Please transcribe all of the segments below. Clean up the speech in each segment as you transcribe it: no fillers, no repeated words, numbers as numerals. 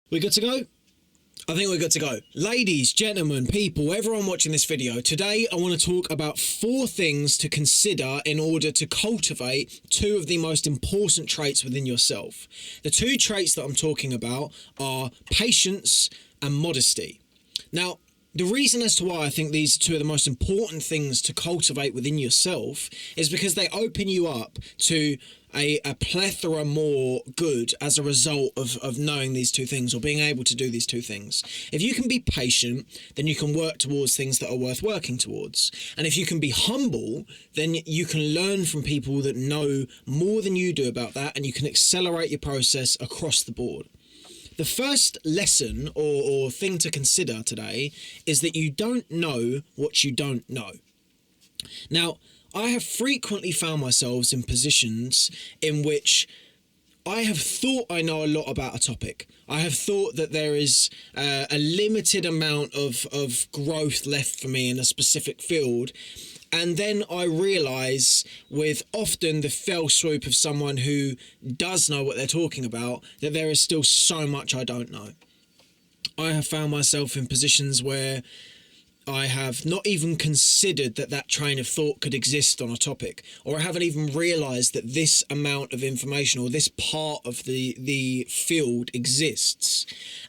We good to go? I think we're good to go. Ladies, gentlemen, people, everyone watching this video, today I want to talk about 4 things to consider in order to cultivate 2 of the most important traits within yourself. The 2 traits that I'm talking about are patience and modesty. Now, the reason as to why I think these are 2 of the most important things to cultivate within yourself is because they open you up to a plethora more good as a result of knowing these 2 things or being able to do these 2 things. If you can be patient, then you can work towards things that are worth working towards. And if you can be humble, then you can learn from people that know more than you do about that, and you can accelerate your process across the board. The first lesson or thing to consider today is that you don't know what you don't know. Now, I have frequently found myself in positions in which I have thought I know a lot about a topic. I have thought that there is a limited amount of growth left for me in a specific field. And then I realise, with often the fell swoop of someone who does know what they're talking about, that there is still so much I don't know. I have found myself in positions where I have not even considered that train of thought could exist on a topic, or I haven't even realised that this amount of information or this part of the field exists.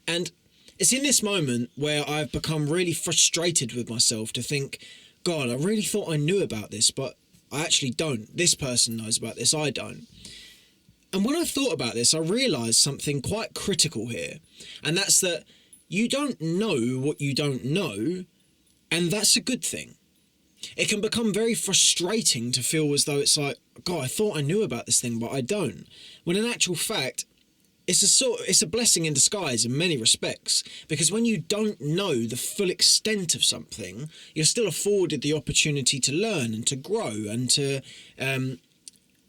And it's in this moment where I've become really frustrated with myself to think, God, I really thought I knew about this, but I actually don't. This person knows about this, I don't. And when I thought about this, I realised something quite critical here, and that's that you don't know what you don't know, and that's a good thing. It can become very frustrating to feel as though it's like, God, I thought I knew about this thing, but I don't. When in actual fact, it's a blessing in disguise in many respects, because when you don't know the full extent of something, you're still afforded the opportunity to learn and to grow and to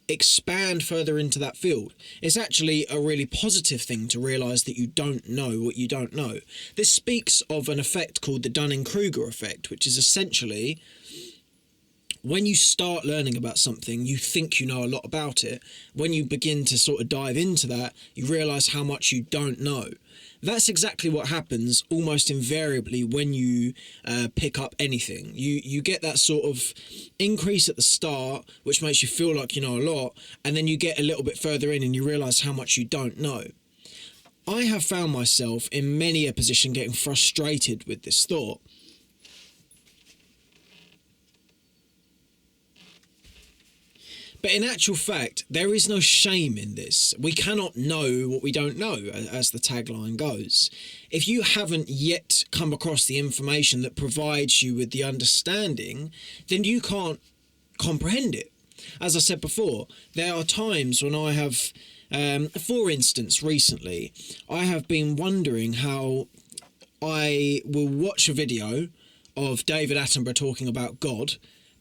expand further into that field. It's actually a really positive thing to realise that you don't know what you don't know. This speaks of an effect called the Dunning-Kruger effect, which is essentially when you start learning about something, you think you know a lot about it. When you begin to sort of dive into that, you realise how much you don't know. That's exactly what happens almost invariably when you pick up anything. You get that sort of increase at the start, which makes you feel like you know a lot, and then you get a little bit further in and you realise how much you don't know. I have found myself in many a position getting frustrated with this thought. But in actual fact, there is no shame in this. We cannot know what we don't know, as the tagline goes. If you haven't yet come across the information that provides you with the understanding, then you can't comprehend it. As I said before, there are times when I have, for instance, recently, I have been wondering how I will watch a video of David Attenborough talking about God,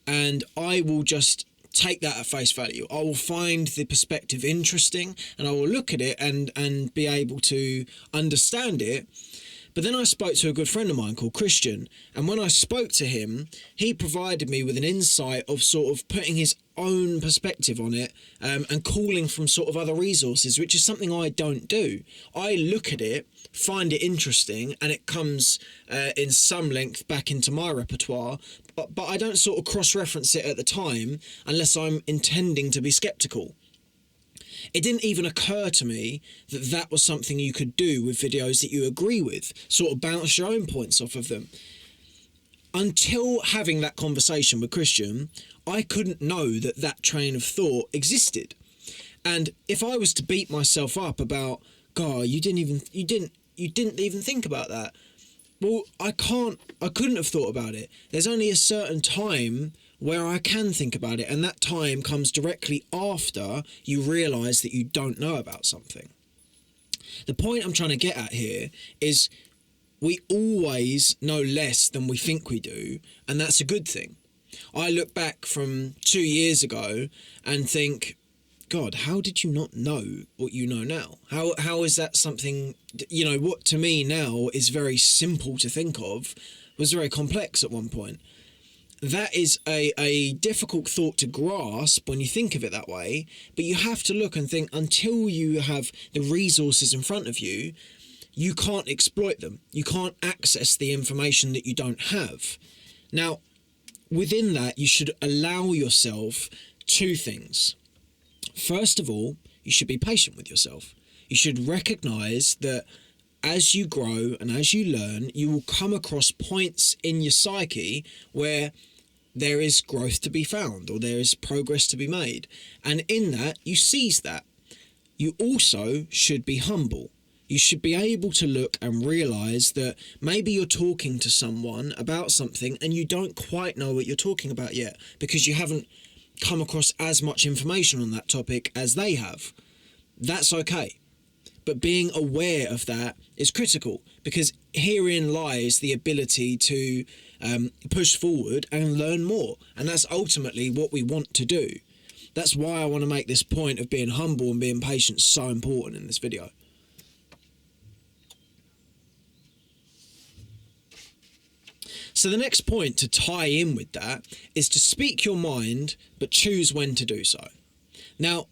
and I will just take that at face value. I will find the perspective interesting and I will look at it and be able to understand it. But then I spoke to a good friend of mine called Christian, and when I spoke to him, he provided me with an insight of sort of putting his own perspective on it, and calling from sort of other resources, which is something I don't do. I look at it, find it interesting, and it comes in some length back into my repertoire, but I don't sort of cross-reference it at the time unless I'm intending to be sceptical. It didn't even occur to me that that was something you could do with videos that you agree with, sort of bounce your own points off of them. Until having that conversation with Christian, I couldn't know that that train of thought existed. And if I was to beat myself up about, God, you didn't even think about that. Well, I couldn't have thought about it. There's only a certain time where I can think about it, and that time comes directly after you realise that you don't know about something. The point I'm trying to get at here is we always know less than we think we do, and that's a good thing. I look back from 2 years ago and think, God, how did you not know what you know now? How is that something, what to me now is very simple to think of, was very complex at one point. That is a difficult thought to grasp when you think of it that way, but you have to look and think until you have the resources in front of you, you can't exploit them. You can't access the information that you don't have. Now, within that, you should allow yourself two things. First of all, you should be patient with yourself. You should recognise that as you grow and as you learn, you will come across points in your psyche where there is growth to be found or there is progress to be made. And in that, you seize that. You also should be humble. You should be able to look and realise that maybe you're talking to someone about something and you don't quite know what you're talking about yet because you haven't come across as much information on that topic as they have. That's okay. But being aware of that is critical, because herein lies the ability to push forward and learn more. And that's ultimately what we want to do. That's why I want to make this point of being humble and being patient so important in this video. So the next point to tie in with that is to speak your mind, but choose when to do so. Now,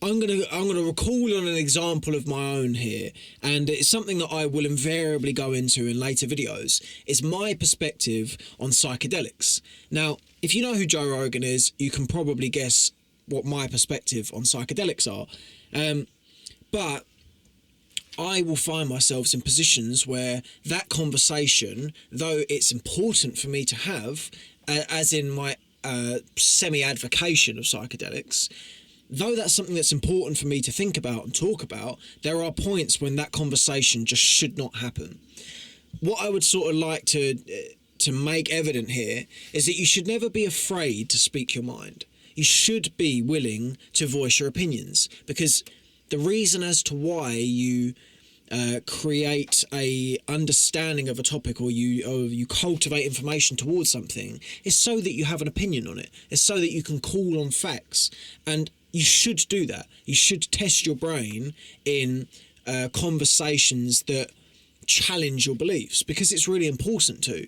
I'm gonna recall on an example of my own here, and it's something that I will invariably go into in later videos. It's my perspective on psychedelics. Now, if you know who Joe Rogan is, you can probably guess what my perspective on psychedelics are. But I will find myself in positions where that conversation, though it's important for me to have, as in my semi-advocation of psychedelics, though that's something that's important for me to think about and talk about, there are points when that conversation just should not happen. What I would sort of like to make evident here is that you should never be afraid to speak your mind. You should be willing to voice your opinions, because the reason as to why you create a understanding of a topic or you cultivate information towards something is so that you have an opinion on it. It's so that you can call on facts, and you should do that. You should test your brain in conversations that challenge your beliefs, because it's really important to.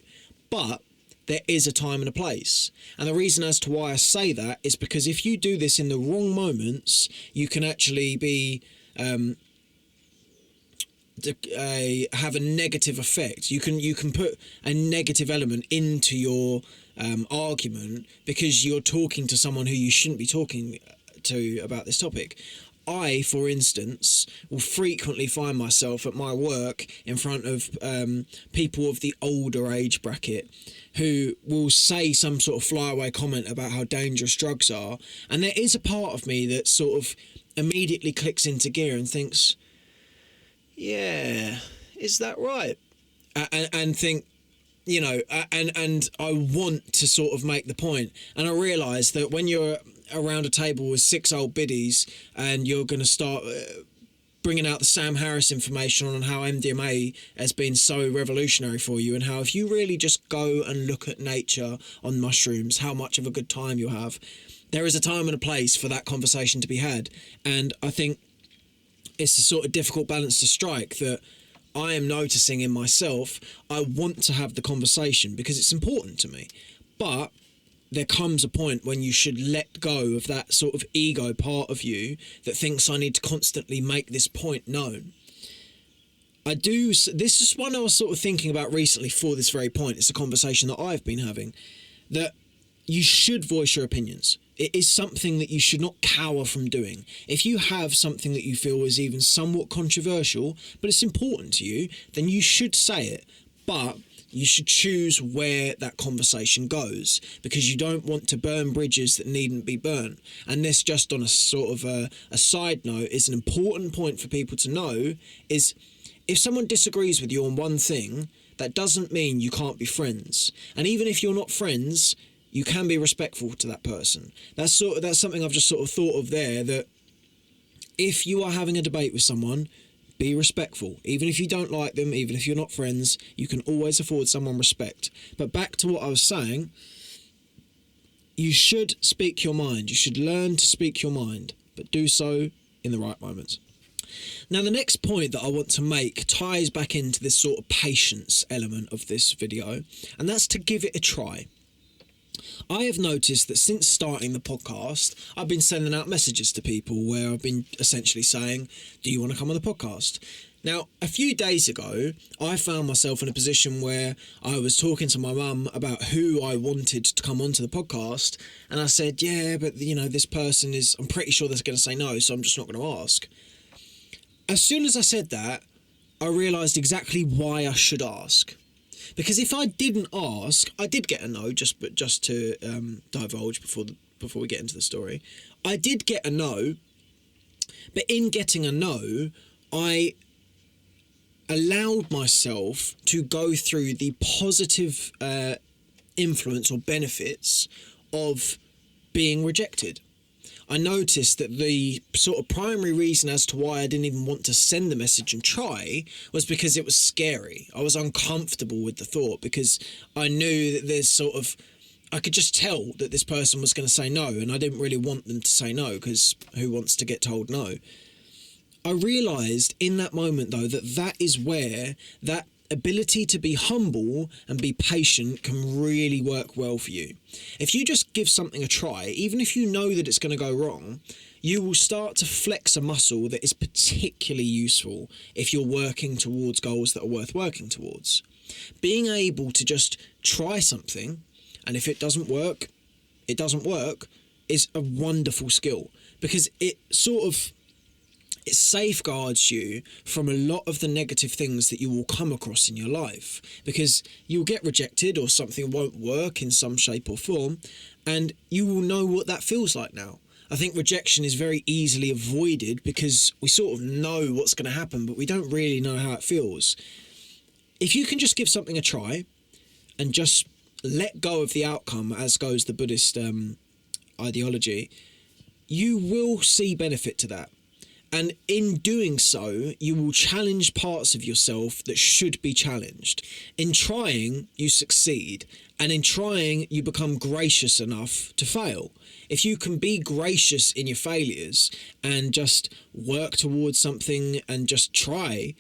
But there is a time and a place. And the reason as to why I say that is because if you do this in the wrong moments, you can actually be have a negative effect. You can put a negative element into your argument because you're talking to someone who you shouldn't be talking to about this topic. I, for instance, will frequently find myself at my work in front of people of the older age bracket who will say some sort of flyaway comment about how dangerous drugs are, and there is a part of me that sort of immediately clicks into gear and thinks, yeah, is that right? And think, you know, and I want to sort of make the point, and I realise that when you're around a table with 6 old biddies and you're going to start bringing out the Sam Harris information on how MDMA has been so revolutionary for you, and how if you really just go and look at nature on mushrooms, how much of a good time you'll have. There is a time and a place for that conversation to be had, and I think it's a sort of difficult balance to strike that I am noticing in myself. I want to have the conversation because it's important to me, but there comes a point when you should let go of that sort of ego part of you that thinks I need to constantly make this point known. This is one I was sort of thinking about recently for this very point. It's a conversation that I've been having, that you should voice your opinions. It is something that you should not cower from doing. If you have something that you feel is even somewhat controversial, but it's important to you, then you should say it. But you should choose where that conversation goes, because you don't want to burn bridges that needn't be burnt. And this, just on a sort of a side note, is an important point for people to know, is if someone disagrees with you on one thing, that doesn't mean you can't be friends. And even if you're not friends, you can be respectful to that person. That's something I've just sort of thought of there, that if you are having a debate with someone, be respectful. Even if you don't like them, even if you're not friends, you can always afford someone respect. But back to what I was saying, you should speak your mind. You should learn to speak your mind, but do so in the right moments. Now, the next point that I want to make ties back into this sort of patience element of this video, and that's to give it a try. I have noticed that since starting the podcast, I've been sending out messages to people where I've been essentially saying, do you want to come on the podcast? Now, a few days ago, I found myself in a position where I was talking to my mum about who I wanted to come onto the podcast, and I said, yeah, but, this person I'm pretty sure they're going to say no, so I'm just not going to ask. As soon as I said that, I realised exactly why I should ask. Because if I didn't ask, I did get a no, just to divulge before we get into the story. I did get a no, but in getting a no, I allowed myself to go through the positive influence or benefits of being rejected. I noticed that the sort of primary reason as to why I didn't even want to send the message and try was because it was scary. I was uncomfortable with the thought because I knew that I could just tell that this person was going to say no, and I didn't really want them to say no because who wants to get told no? I realised in that moment, though, that is where that ability to be humble and be patient can really work well for you. If you just give something a try, even if you know that it's going to go wrong, you will start to flex a muscle that is particularly useful if you're working towards goals that are worth working towards. Being able to just try something, and if it doesn't work, it doesn't work, is a wonderful skill because it safeguards you from a lot of the negative things that you will come across in your life, because you'll get rejected or something won't work in some shape or form, and you will know what that feels like now. I think rejection is very easily avoided because we sort of know what's going to happen, but we don't really know how it feels. If you can just give something a try and just let go of the outcome, as goes the Buddhist ideology, you will see benefit to that. And in doing so, you will challenge parts of yourself that should be challenged. In trying, you succeed. And in trying, you become gracious enough to fail. If you can be gracious in your failures and just work towards something and just try,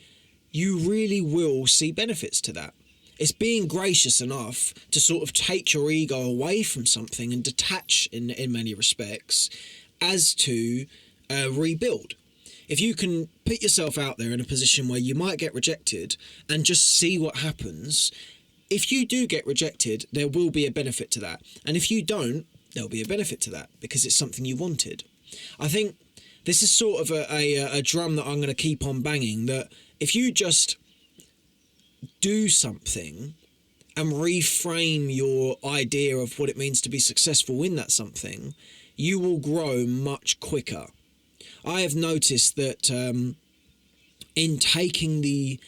you really will see benefits to that. It's being gracious enough to sort of take your ego away from something and detach in many respects as to rebuild. If you can put yourself out there in a position where you might get rejected and just see what happens, if you do get rejected, there will be a benefit to that. And if you don't, there'll be a benefit to that because it's something you wanted. I think this is sort of a drum that I'm going to keep on banging, that if you just do something and reframe your idea of what it means to be successful in that something, you will grow much quicker. I have noticed that in taking the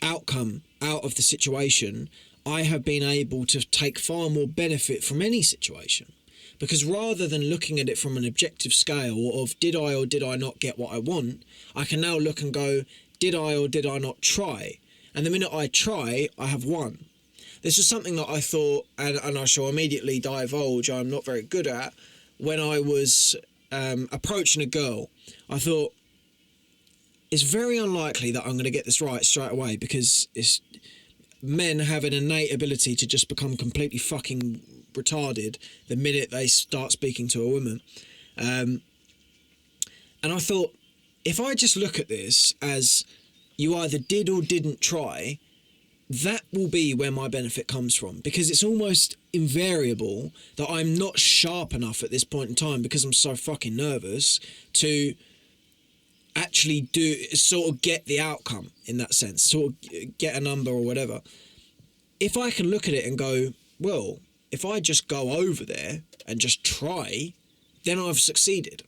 outcome out of the situation, I have been able to take far more benefit from any situation. Because rather than looking at it from an objective scale of did I or did I not get what I want, I can now look and go, did I or did I not try? And the minute I try, I have won. This was something that I thought, and I shall immediately divulge, I'm not very good at, when I was approaching a girl. I thought, it's very unlikely that I'm going to get this right straight away, because men have an innate ability to just become completely fucking retarded the minute they start speaking to a woman. And I thought, if I just look at this as you either did or didn't try, that will be where my benefit comes from, because it's almost invariable that I'm not sharp enough at this point in time, because I'm so fucking nervous, to actually sort of get the outcome in that sense, sort of get a number or whatever. If I can look at it and go, well, if I just go over there and just try, then I've succeeded.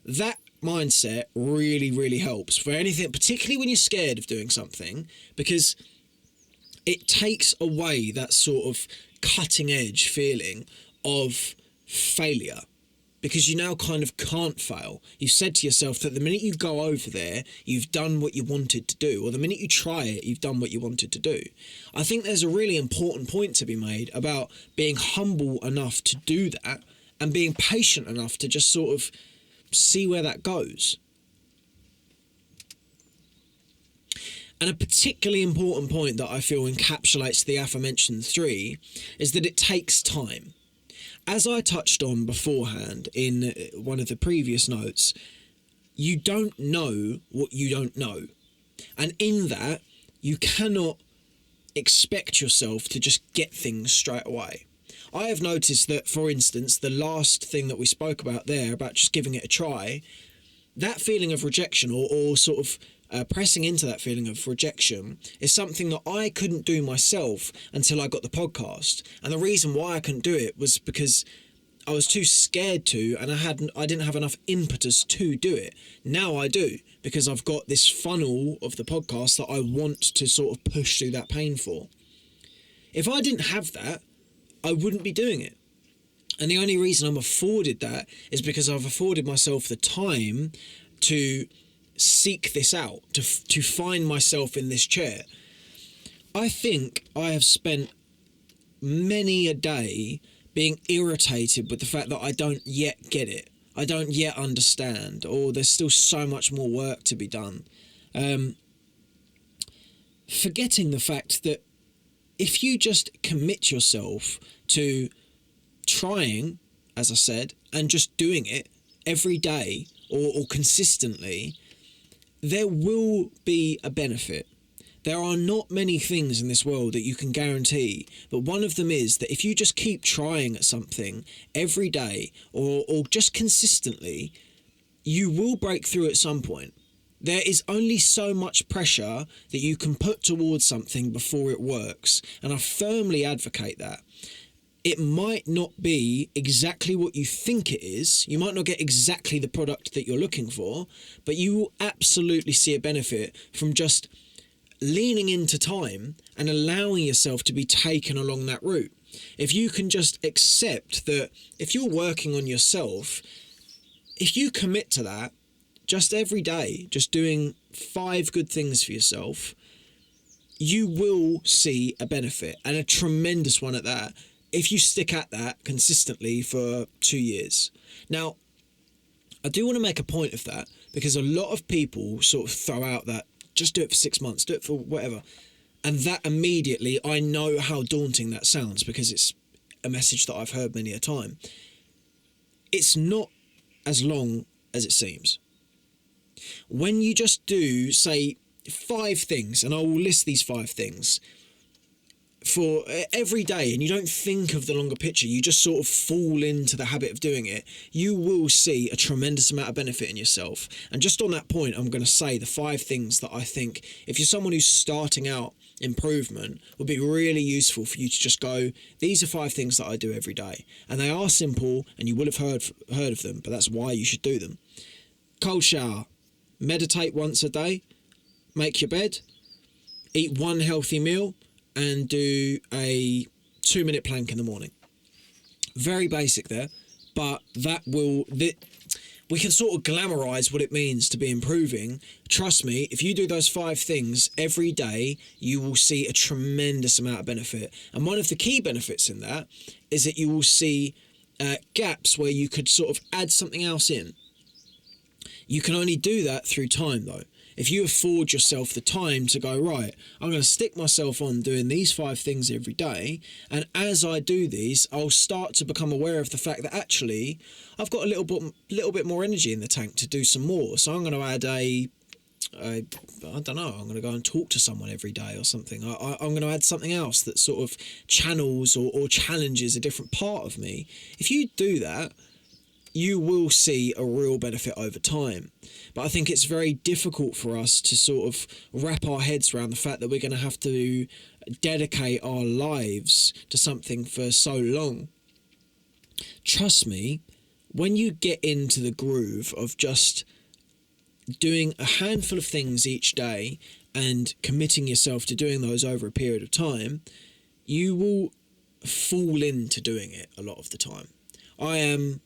That mindset really, really helps for anything, particularly when you're scared of doing something, because it takes away that sort of cutting edge feeling of failure, because you now kind of can't fail. You've said to yourself that the minute you go over there, you've done what you wanted to do, or the minute you try it, you've done what you wanted to do. I think there's a really important point to be made about being humble enough to do that and being patient enough to just sort of see where that goes. And a particularly important point that I feel encapsulates the aforementioned three is that it takes time. As I touched on beforehand in one of the previous notes, you don't know what you don't know. And in that, you cannot expect yourself to just get things straight away. I have noticed that, for instance, the last thing that we spoke about there, about just giving it a try, that feeling of rejection or sort of pressing into that feeling of rejection is something that I couldn't do myself until I got the podcast. And the reason why I couldn't do it was because I was too scared to, and I didn't have enough impetus to do it. Now I do, because I've got this funnel of the podcast that I want to sort of push through that pain for. If I didn't have that, I wouldn't be doing it. And the only reason I'm afforded that is because I've afforded myself the time to seek this out, to find myself in this chair. I think I have spent many a day being irritated with the fact that I don't yet get it. I don't yet understand, or there's still so much more work to be done. Forgetting the fact that if you just commit yourself to trying, as I said, and just doing it every day or consistently, there will be a benefit. There are not many things in this world that you can guarantee, but one of them is that if you just keep trying at something every day or just consistently, you will break through at some point. There is only so much pressure that you can put towards something before it works, and I firmly advocate that. It might not be exactly what you think it is. You might not get exactly the product that you're looking for, but you will absolutely see a benefit from just leaning into time and allowing yourself to be taken along that route. If you can just accept that if you're working on yourself, if you commit to that, just every day, just doing 5 good things for yourself, you will see a benefit, and a tremendous one at that, if you stick at that consistently for 2 years. Now, I do want to make a point of that, because a lot of people sort of throw out that just do it for 6 months, do it for whatever. And that immediately, I know how daunting that sounds, because it's a message that I've heard many a time. It's not as long as it seems. When you just do, say, 5 things, and I will list these 5 things, for every day, and you don't think of the longer picture, you just sort of fall into the habit of doing it, you will see a tremendous amount of benefit in yourself. And just on that point, I'm going to say the 5 things that I think, if you're someone who's starting out improvement, would be really useful for you to just go, these are 5 things that I do every day. And they are simple, and you will have heard of them, but that's why you should do them. Cold shower, meditate once a day, make your bed, eat 1 healthy meal, and do a 2-minute plank in the morning. Very basic there, but we can sort of glamorize what it means to be improving. Trust me, if you do those 5 things every day, you will see a tremendous amount of benefit. And one of the key benefits in that is that you will see gaps where you could sort of add something else in. You can only do that through time, though. If you afford yourself the time to go, right, I'm going to stick myself on doing these 5 things every day, and as I do these, I'll start to become aware of the fact that actually I've got a little bit more energy in the tank to do some more. So I'm going to add I don't know, I'm going to go and talk to someone every day or something. I'm going to add something else that sort of channels or challenges a different part of me. If you do that, you will see a real benefit over time. But I think it's very difficult for us to sort of wrap our heads around the fact that we're going to have to dedicate our lives to something for so long. Trust me, when you get into the groove of just doing a handful of things each day and committing yourself to doing those over a period of time, you will fall into doing it a lot of the time. I am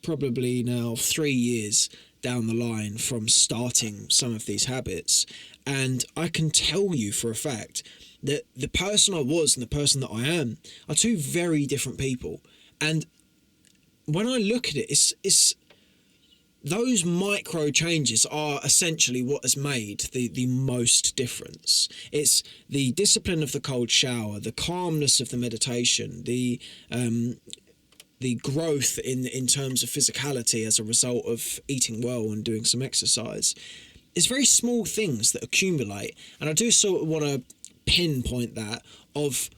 probably now 3 years down the line from starting some of these habits, and I can tell you for a fact that the person I was and the person that I am are 2 very different people. And when I look at it, it's those micro changes are essentially what has made the most difference. It's the discipline of the cold shower, the calmness of the meditation, the the growth in terms of physicality as a result of eating well and doing some exercise is very small things that accumulate. And I do sort of want to pinpoint that of,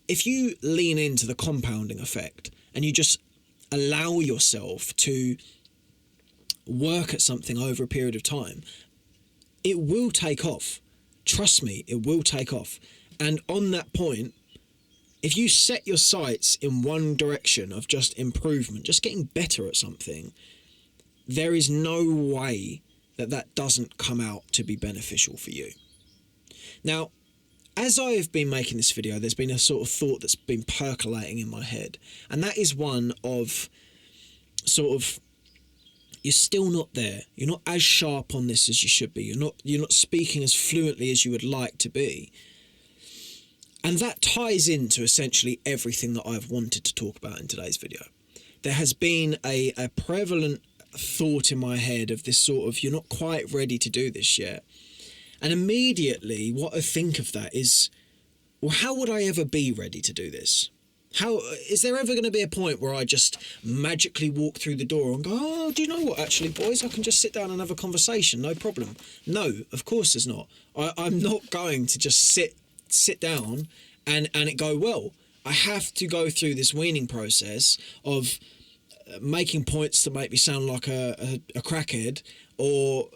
if you lean into the compounding effect and you just allow yourself to work at something over a period of time, it will take off. Trust me, it will take off. And on that point, if you set your sights in one direction of just improvement, just getting better at something, there is no way that that doesn't come out to be beneficial for you. Now, as I have been making this video, there's been a sort of thought that's been percolating in my head. And that is one of sort of, you're still not there. You're not as sharp on this as you should be. You're not speaking as fluently as you would like to be. And that ties into essentially everything that I've wanted to talk about in today's video. There has been a prevalent thought in my head of this sort of, you're not quite ready to do this yet. And immediately what I think of that is, well, how would I ever be ready to do this? How is there ever going to be a point where I just magically walk through the door and go, oh, do you know what, actually, boys, I can just sit down and have a conversation, no problem? No, of course there's not. I'm not going to just sit down and it go well. I have to go through this weaning process of making points that make me sound like a crackhead, or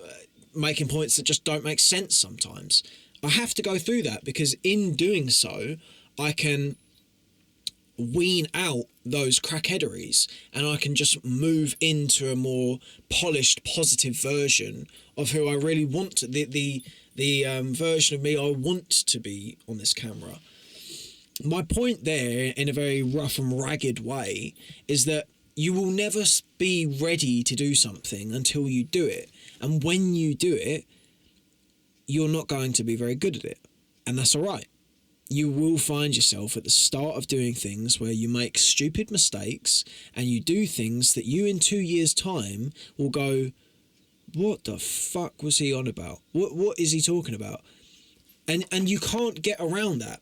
making points that just don't make sense sometimes. I have to go through that, because in doing so, I can wean out those crackheaderies and I can just move into a more polished, positive version of who I really want to, the version of me I want to be on this camera. My point there, in a very rough and ragged way, is that you will never be ready to do something until you do it. And when you do it, you're not going to be very good at it. And that's all right. You will find yourself at the start of doing things where you make stupid mistakes and you do things that you in 2 years' time will go, what the fuck was he on about? What is he talking about? And you can't get around that.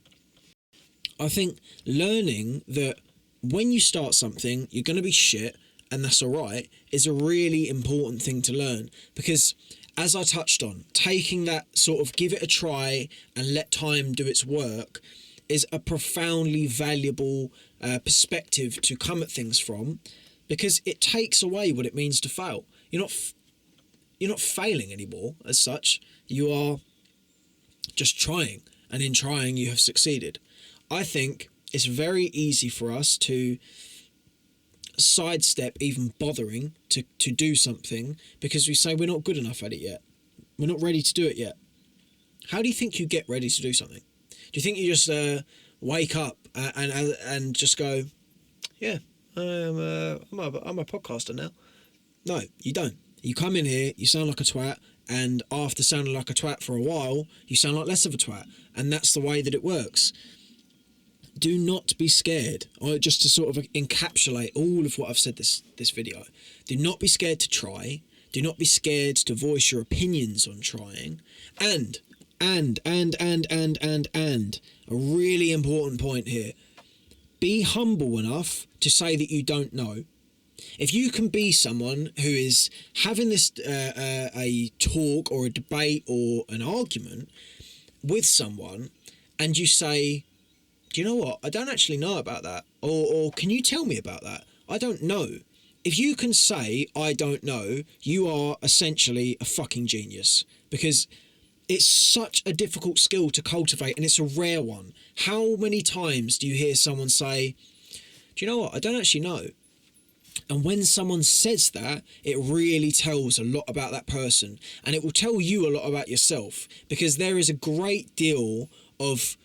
I think learning that when you start something, you're going to be shit, and that's all right, is a really important thing to learn. Because, as I touched on, taking that sort of give it a try and let time do its work is a profoundly valuable perspective to come at things from, because it takes away what it means to fail. You're not failing anymore as such. You are just trying, and in trying you have succeeded. I think it's very easy for us to sidestep even bothering to do something because we say we're not good enough at it yet. We're not ready to do it yet. How do you think you get ready to do something? Do you think you just wake up and just go, yeah, I'm a podcaster now? No, you don't. You come in here, you sound like a twat, and after sounding like a twat for a while, you sound like less of a twat. And that's the way that it works. Do not be scared, or just to sort of encapsulate all of what I've said this video. Do not be scared to try. Do not be scared to voice your opinions on trying. And a really important point here. Be humble enough to say that you don't know. If you can be someone who is having this a talk or a debate or an argument with someone, and you say, do you know what? I don't actually know about that. Or can you tell me about that? I don't know. If you can say, I don't know, you are essentially a fucking genius. Because it's such a difficult skill to cultivate, and it's a rare one. How many times do you hear someone say, do you know what? I don't actually know. And when someone says that, it really tells a lot about that person. And it will tell you a lot about yourself. Because there is a great deal of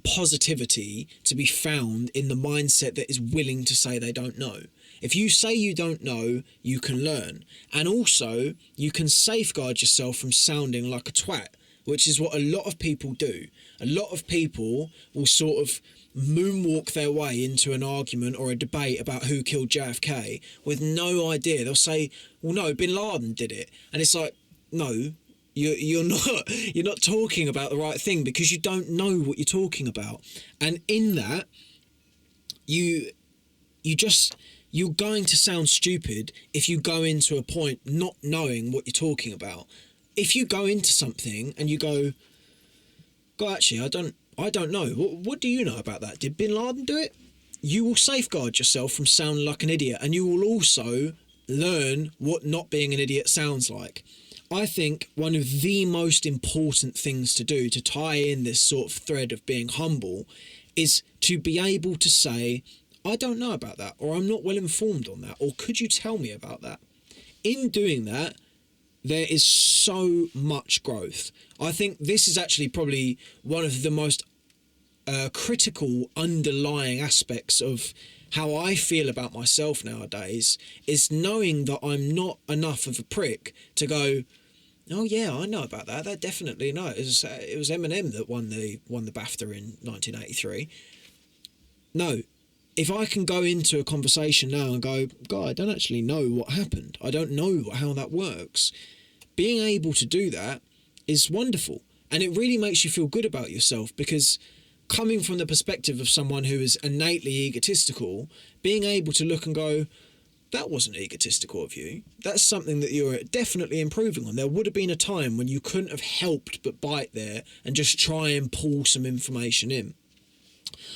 positivity to be found in the mindset that is willing to say they don't know. If you say you don't know, you can learn. And also, you can safeguard yourself from sounding like a twat, which is what a lot of people do. A lot of people will sort of moonwalk their way into an argument or a debate about who killed JFK with no idea. They'll say, well, no, Bin Laden did it. And it's like, no, you're not talking about the right thing, because you don't know what you're talking about. And in that, you you're going to sound stupid if you go into a point not knowing what you're talking about. If you go into something and you go, God, actually, I don't know. What do you know about that? Did Bin Laden do it? You will safeguard yourself from sounding like an idiot, and you will also learn what not being an idiot sounds like. I think one of the most important things to do to tie in this sort of thread of being humble is to be able to say, I don't know about that, or I'm not well informed on that, or could you tell me about that? In doing that, there is so much growth. I think this is actually probably one of the most critical underlying aspects of how I feel about myself nowadays, is knowing that I'm not enough of a prick to go, oh yeah, I know about that. That definitely no. It was Eminem that won the BAFTA in 1983. No, if I can go into a conversation now and go, God, I don't actually know what happened. I don't know how that works. Being able to do that is wonderful, and it really makes you feel good about yourself, because coming from the perspective of someone who is innately egotistical, being able to look and go, that wasn't egotistical of you. That's something that you're definitely improving on. There would have been a time when you couldn't have helped but bite there and just try and pull some information in.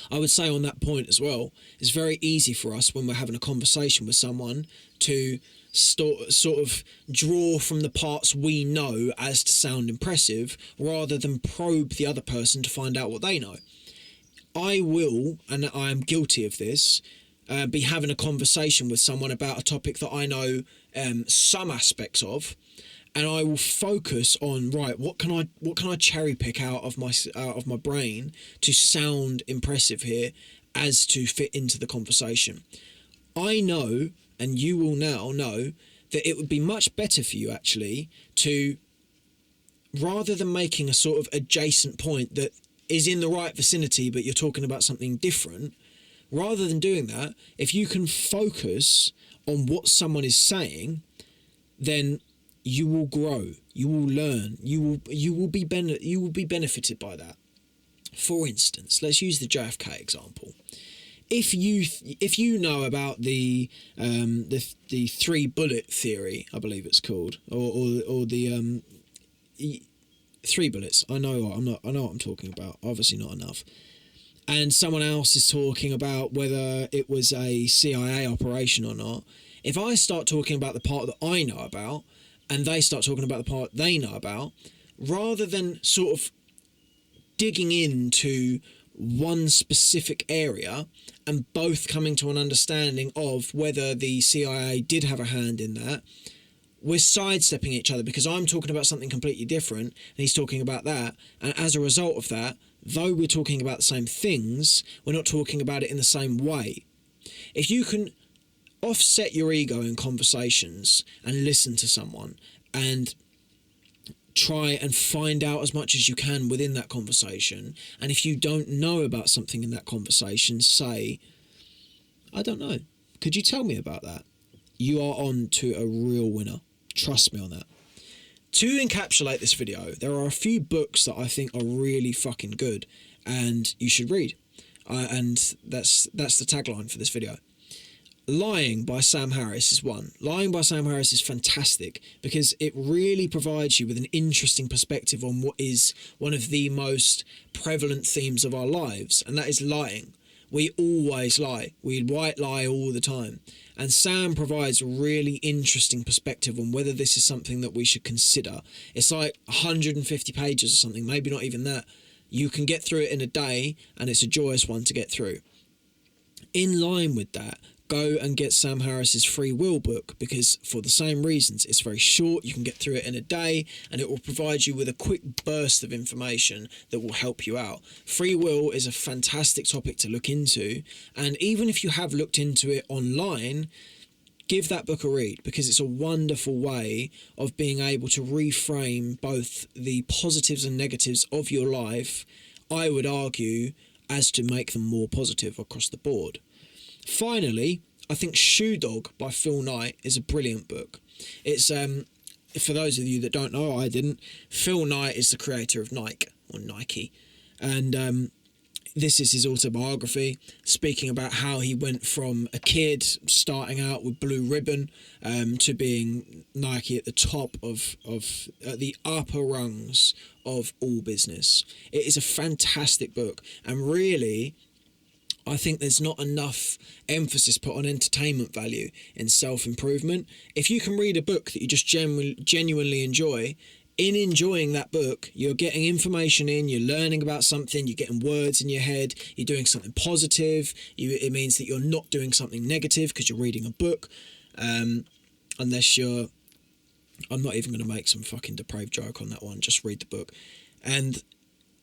I would say on that point as well, it's very easy for us when we're having a conversation with someone to sort of draw from the parts we know as to sound impressive, rather than probe the other person to find out what they know. I will, and I am guilty of this, be having a conversation with someone about a topic that I know some aspects of, and I will focus on, right, what can I cherry pick out of my brain to sound impressive here, as to fit into the conversation. I know, and you will now know, that it would be much better for you actually to, rather than making a sort of adjacent point that is in the right vicinity but you're talking about something different, rather than doing that, if you can focus on what someone is saying, then you will grow, you will learn, you will be benefited by that. For instance, let's use the JFK example. If you know about the 3-bullet theory, I believe it's called, or the 3 bullets, I know what I'm talking about. Obviously not enough. And someone else is talking about whether it was a CIA operation or not. If I start talking about the part that I know about, and they start talking about the part they know about, rather than sort of digging into one specific area and both coming to an understanding of whether the CIA did have a hand in that, we're sidestepping each other, because I'm talking about something completely different and he's talking about that. And as a result of that, though we're talking about the same things, we're not talking about it in the same way. If you can offset your ego in conversations and listen to someone and try and find out as much as you can within that conversation, and if you don't know about something in that conversation, say, I don't know, could you tell me about that? You are on to a real winner. Trust me on that. To encapsulate this video, there are a few books that I think are really fucking good and you should read. And that's the tagline for this video. Lying by Sam Harris is one. Lying by Sam Harris is fantastic because it really provides you with an interesting perspective on what is one of the most prevalent themes of our lives, and that is lying. We always lie. We white lie all the time. And Sam provides a really interesting perspective on whether this is something that we should consider. It's like 150 pages or something, maybe not even that. You can get through it in a day, and it's a joyous one to get through. In line with that, go and get Sam Harris's Free Will book, because for the same reasons, it's very short, you can get through it in a day, and it will provide you with a quick burst of information that will help you out. Free Will is a fantastic topic to look into, and even if you have looked into it online, give that book a read, because it's a wonderful way of being able to reframe both the positives and negatives of your life, I would argue, as to make them more positive across the board. Finally, I think Shoe Dog by Phil Knight is a brilliant book. It's for those of you that don't know, I didn't. Phil Knight is the creator of Nike, and This is his autobiography, speaking about how he went from a kid starting out with Blue Ribbon to being Nike at the top of the upper rungs of all business. It is a fantastic book, and really, I think there's not enough emphasis put on entertainment value in self-improvement. If you can read a book that you just genuinely enjoy, in enjoying that book, you're getting information in, you're learning about something, you're getting words in your head, you're doing something positive. It means that you're not doing something negative because you're reading a book. Unless you're... I'm not even going to make some fucking depraved joke on that one. Just read the book. And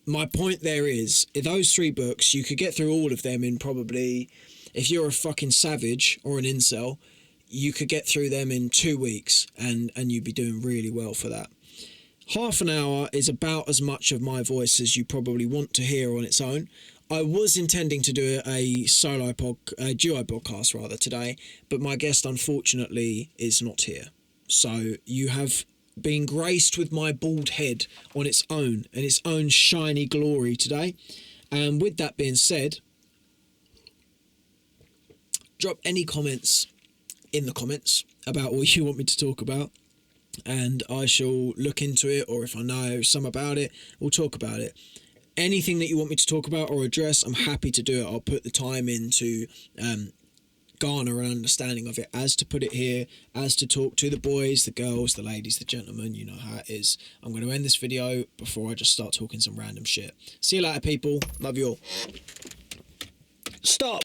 my point there is, in those 3 books, you could get through all of them in probably... If you're a fucking savage or an incel, you could get through them in 2 weeks and you'd be doing really well for that. Half an hour is about as much of my voice as you probably want to hear on its own. I was intending to do a duo podcast rather today, but my guest unfortunately is not here. So you have been graced with my bald head on its own and its own shiny glory today. And with that being said, drop any comments in the comments about what you want me to talk about, and I shall look into it, or if I know some about it, we'll talk about it. Anything that you want me to talk about or address, I'm happy to do it. I'll put the time in to garner an understanding of it, as to put it here, as to talk to the boys, the girls, the ladies, the gentlemen. You know how it is. I'm going to end this video before I just start talking some random shit. See you later, people. Love you all. Stop.